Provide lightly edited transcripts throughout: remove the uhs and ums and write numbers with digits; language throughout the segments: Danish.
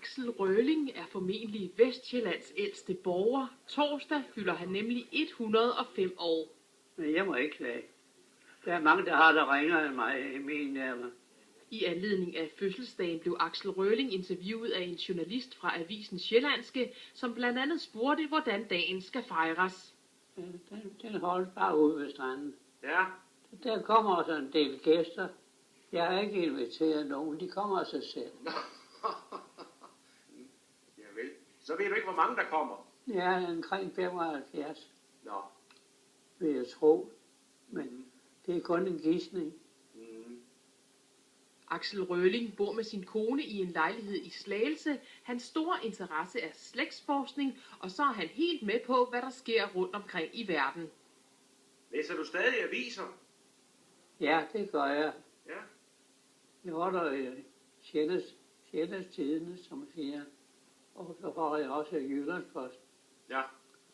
Axel Røling er formentlig Vestsjællands ældste borger. Torsdag fylder han nemlig 105 år. Men jeg må ikke klage. Der er mange, der har det ringere end mig i min nærmere. I anledning af fødselsdagen blev Axel Røling interviewet af en journalist fra avisen Sjællandske, som blandt andet spurgte, hvordan dagen skal fejres. Den holdt bare ude ved stranden. Ja. Der kommer også en del gæster. Jeg har ikke inviteret nogen. De kommer af sig selv. Javel. Så ved du ikke, hvor mange der kommer? Ja, omkring 75. Nå. Vil jeg tro. Men det er kun en gidsning. Axel Røling bor med sin kone i en lejlighed i Slagelse. Hans store interesse er slægtsforskning, og så er han helt med på, hvad der sker rundt omkring i verden. Læser du stadig aviser? Ja, det gør jeg. Ja. Jeg holder Sjællands Tidende, som man siger. Og så holder jeg også Jyllandsposten. Ja.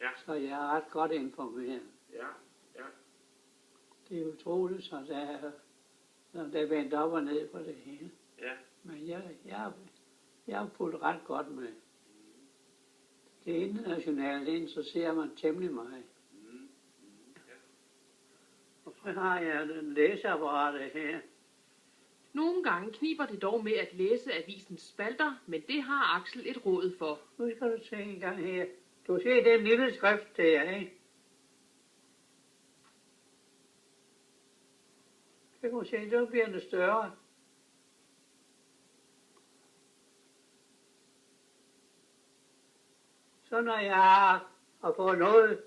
Ja. Så jeg er ret godt informeret. Ja. Ja. Det er utroligt, så der er vendt op og ned på det hele. Ja. Men jeg har fulgt ret godt med. Det internationale interesserer mig temmelig meget. Ja. Og så har jeg en læseapparat her. Nogle gange kniber det dog med at læse avisens spalter, men det har Axel et råd for. Nu skal du se en gang her. Du ser den lille skrift der, ikke? Det kan du se, så bliver det større. Så når jeg har fået noget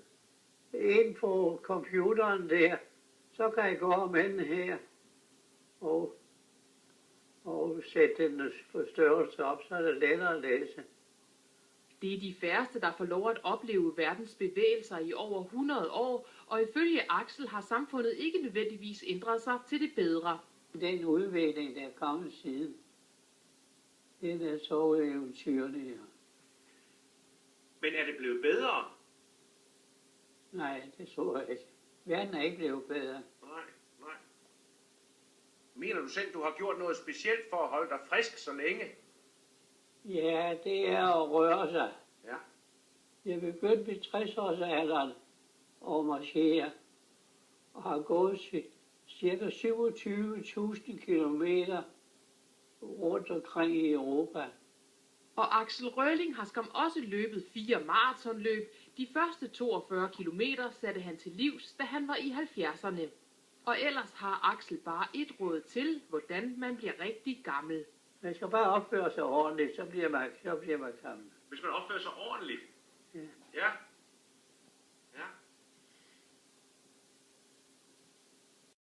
ind på computeren der, så kan jeg gå om hen her og sætte den størrelse op, så er det lettere at læse. Det er de færreste, der får lov at opleve verdens bevægelser i over 100 år, og ifølge Axel har samfundet ikke nødvendigvis ændret sig til det bedre. Den udvikling, der er kommet siden, den er så eventyrlig. Men er det blevet bedre? Nej, det tror jeg ikke. Verden er ikke blevet bedre. Nej. Mener du selv, du har gjort noget specielt for at holde dig frisk så længe? Ja, det er at røre sig. Ja. Jeg begyndte ved 60-årsalderen at marchere, og har gået cirka 27.000 kilometer rundt omkring i Europa. Og Axel Røling har skam også løbet 4 maratonløb. De første 42 kilometer satte han til livs, da han var i 70'erne. Og ellers har Axel bare et råd til, hvordan man bliver rigtig gammel. Man skal bare opføre sig ordentligt, så bliver man gammel. Hvis man opfører sig ordentligt? Ja. Ja.